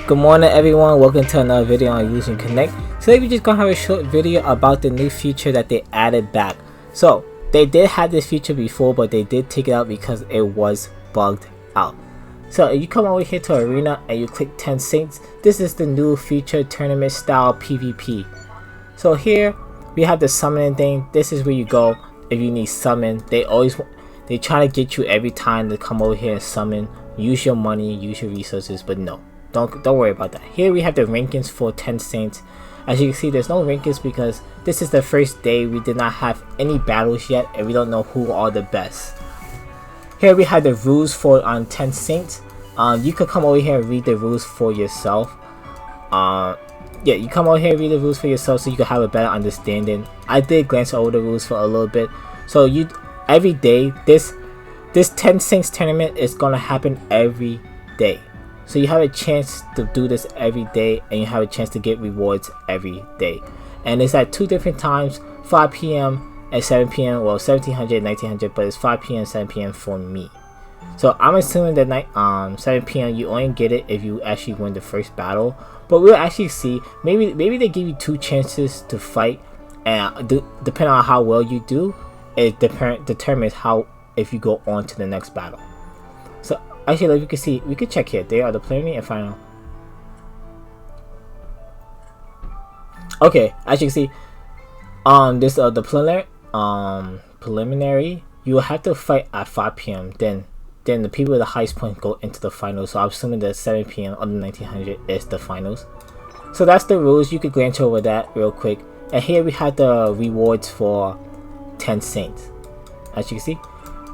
Good morning everyone, welcome to another video on Using Connect. Today we're just gonna have a short video about the new feature that they added back. So they did have this feature before, but they did take it out because it was bugged out. So if you come over here to Arena and you click 10 Saints, this is the new feature, tournament style PvP. So here we have the summoning thing. This is where you go if you need summon. They try to get you every time to come over here and summon. Use your money, use your resources, but no. Don't worry about that. Here we have the rankings for 10 Saints. As you can see, there's no rankings because this is the first day. We did not have any battles yet and we don't know who are the best. Here we have the rules for 10 Saints. You could come over here and read the rules for yourself. You come over here and read the rules for yourself so you can have a better understanding. I did glance over the rules for a little bit. So every day, this 10 Saints tournament is gonna happen every day. So you have a chance to do this every day and you have a chance to get rewards every day. And it's at two different times, 5 p.m. and 7 p.m. Well, 1700 and 1900, but it's 5 p.m. and 7 p.m. for me. So I'm assuming that 7 p.m. you only get it if you actually win the first battle. But we'll actually see. Maybe they give you 2 chances to fight, and depending on how well you do, it determines if you go on to the next battle. So actually, like you can see, we could check here. They are the preliminary and final. Okay, as you can see, this the preliminary. You will have to fight at 5 p.m. Then the people with the highest point go into the finals. So I'm assuming that 7 p.m. on the 1900 is the finals. So that's the rules. You could glance over that real quick. And here we have the rewards for 10 Saints. As you can see,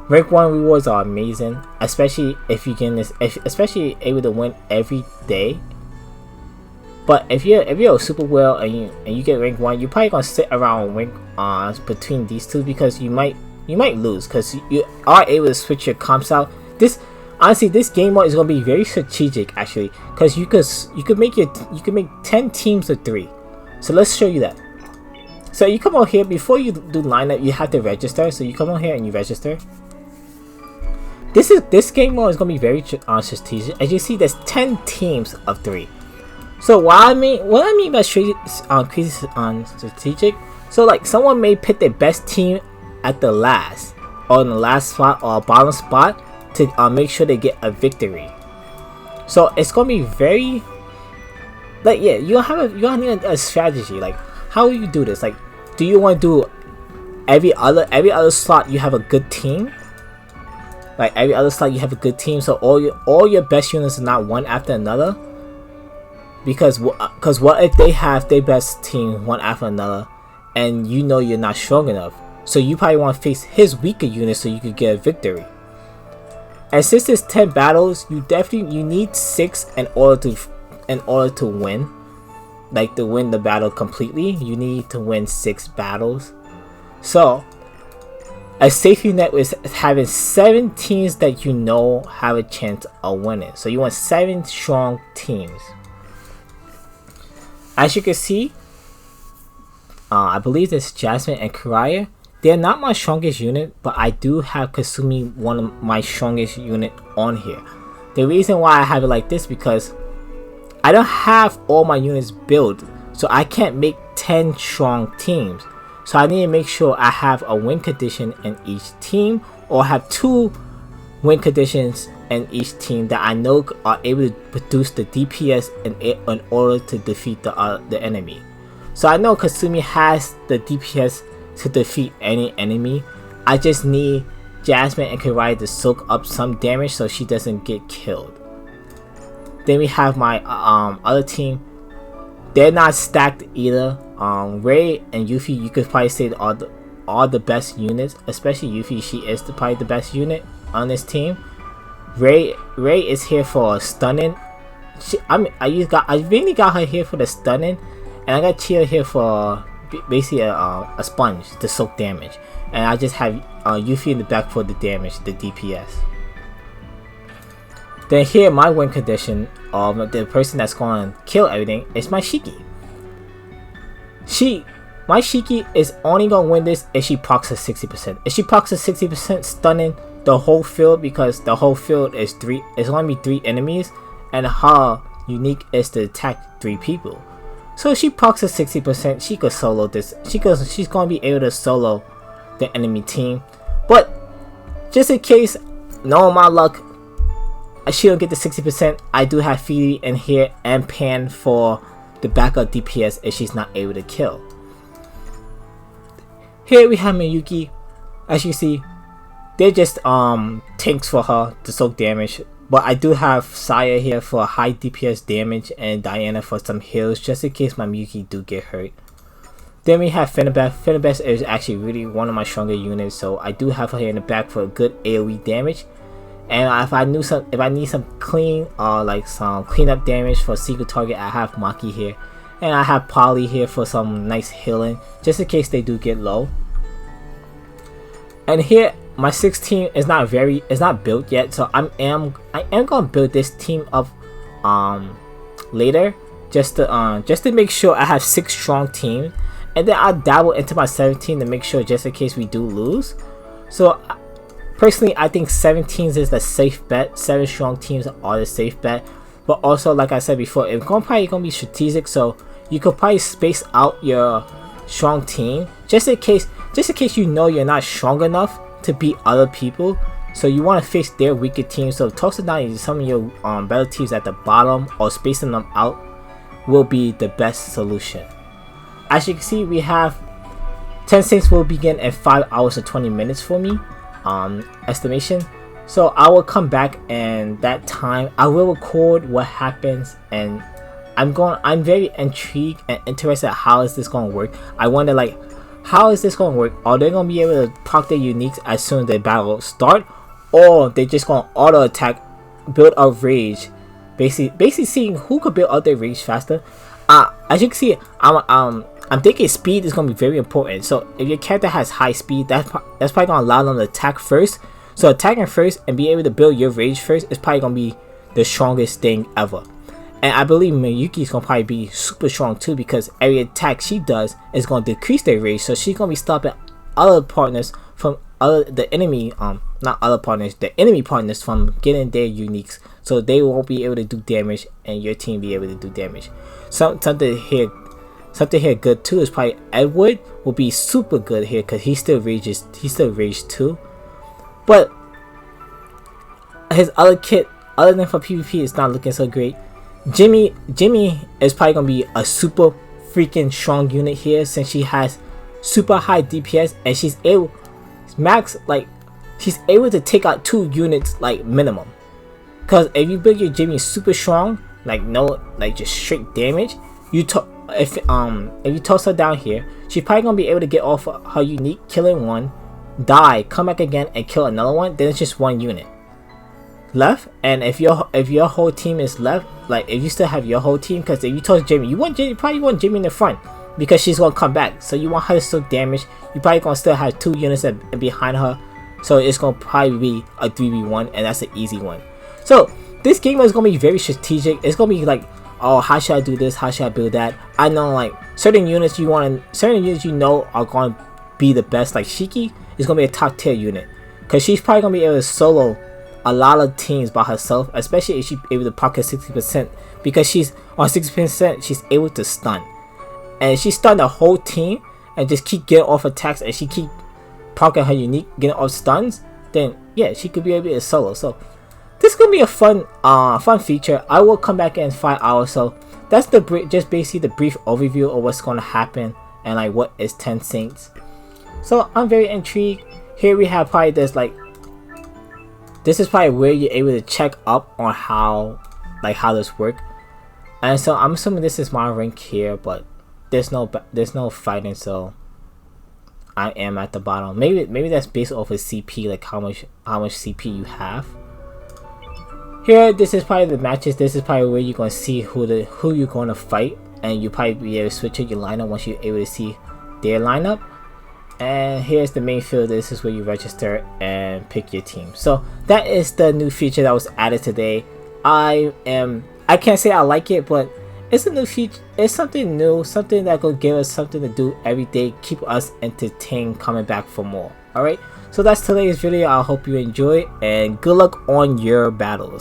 rank 1 rewards are amazing, especially if you get this, especially able to win every day. But if you're super well and you get rank 1, you're probably gonna sit around rank between these two because you might lose because you are able to switch your comps out. Honestly, this game mode is gonna be very strategic actually, because you could make 10 teams of 3. So let's show you that. So you come over here before you do lineup, you have to register. So you come over here and you register. This game mode is gonna be very strategic. As you see, there's 10 teams of 3. So what I mean by strategic, so like someone may pick their best team at the last, or in the last spot or bottom spot to make sure they get a victory. So it's gonna be very you need a strategy. Like, how will you do this? Like, do you want to do every other slot you have a good team? Like every other slot you have a good team, so all your best units are not one after another. Because what if they have their best team one after another, and you know you're not strong enough, so you probably want to face his weaker unit so you could get a victory. And since there's 10 battles, you need 6 in order to win. Like, to win the battle completely, you need to win 6 battles. So a safety net is having 7 teams that you know have a chance of winning. So you want 7 strong teams. As you can see, I believe this Jasmine and Karaya. They're not my strongest unit, but I do have Kasumi, one of my strongest unit, on here. The reason why I have it like this because I don't have all my units built, so I can't make 10 strong teams. So I need to make sure I have a win condition in each team, or have 2 win conditions in each team that I know are able to produce the DPS in order to defeat the enemy. So I know Kasumi has the DPS to defeat any enemy. I just need Jasmine and Karaya to soak up some damage so she doesn't get killed. Then we have my other team. They're not stacked either. Ray and Yuffie, you could probably say are the best units, especially Yuffie. She is probably the best unit on this team. Ray is here for stunning. I mainly got her here for the stunning, and I got Chia here for basically a sponge to soak damage, and I just have Yuffie in the back for the damage, the DPS. Then here, my win condition of the person that's going to kill everything is my Shiki. My Shiki is only going to win this if she procs at 60%. If she procs at 60% stunning the whole field, because the whole field is only 3 enemies, and her unique is to attack 3 people. So she procs at 60%. She could solo this. She's gonna be able to solo the enemy team. But just in case, knowing my luck, she don't get the 60%. I do have Phoebe in here and Pan for the backup DPS if she's not able to kill. Here we have Miyuki. As you see, they're just tanks for her to soak damage. But I do have Saya here for high DPS damage and Diana for some heals just in case my Miyuki do get hurt. Then we have Fenerbahce. Fenerbahce is actually really one of my stronger units, so I do have her here in the back for a good AoE damage. And if I need some clean like some cleanup damage for single target, I have Maki here. And I have Polly here for some nice healing just in case they do get low. And here my 6 team is not built yet, so I am gonna build this team up later just to make sure I have 6 strong teams, and then I'll dabble into my 17 to make sure just in case we do lose. So personally, I think 17s is the safe bet. 7 strong teams are the safe bet, but also like I said before, it's probably gonna be strategic, so you could probably space out your strong team just in case you know you're not strong enough to beat other people, so you want to face their weaker teams. So tossing down some of your better teams at the bottom or spacing them out will be the best solution. As you can see, we have 10 Saints will begin at 5 hours and 20 minutes for me estimation. So I will come back, and that time I will record what happens, and I'm very intrigued and interested how is this going to work. I wonder, like, how is this going to work? Are they going to be able to proc their uniques as soon as the battle start, or they just going to auto attack, build up rage, basically seeing who could build up their rage faster. As you can see, I'm thinking speed is going to be very important. So if your character has high speed, that's probably going to allow them to attack first. So attacking first and be able to build your rage first is probably going to be the strongest thing ever. And I believe Miyuki is going to probably be super strong too, because every attack she does is going to decrease their rage. So she's going to be stopping other partners from the enemy partners from getting their uniques. So they won't be able to do damage and your team be able to do damage. Something here good too is probably Edward will be super good here because he still rage too. But his other kit, other than for PvP, is not looking so great. Jimmy is probably gonna be a super freaking strong unit here, since she has super high DPS and she's able to take out 2 units like minimum. Cause if you build your Jimmy super strong, just straight damage, if you toss her down here, she's probably gonna be able to get off her unique, killing one, die, come back again and kill another one. Then it's just 1 unit left. And if your whole team is left, like if you still have your whole team, because if you toss Jimmy, you probably want Jimmy in the front because she's gonna come back, so you want her to still damage. You probably gonna still have 2 units behind her, so it's gonna probably be a 3v1, and that's an easy one. So this game is gonna be very strategic. It's gonna be like, oh, how should I do this, how should I build that? I know like certain units you know are gonna be the best. Like Shiki is gonna be a top tier unit because she's probably gonna be able to solo a lot of teams by herself, especially if she's able to pocket 60%, because she's on 60%, she's able to stun, and she stun the whole team and just keep getting off attacks, and she keep pocketing her unique, getting off stuns. Then yeah, she could be able to solo. So this is gonna be a fun feature. I will come back in 5 hours. So that's just basically the brief overview of what's gonna happen and like what is 10 Saints. So I'm very intrigued. Here we have probably this is probably where you're able to check up on how this work. And so I'm assuming this is my rank here, but there's no fighting, so I am at the bottom. Maybe that's based off of CP, like how much CP you have. Here, this is probably the matches. This is probably where you're gonna see who you're gonna fight, and you probably be able to switch out your lineup once you're able to see their lineup. And here's the main field. This is where you register and pick your team. So that is the new feature that was added today. I can't say I like it, but it's a new feature. It's something new, something that will give us something to do every day, keep us entertained, coming back for more. Alright, so that's today's video. I hope you enjoy, and good luck on your battles.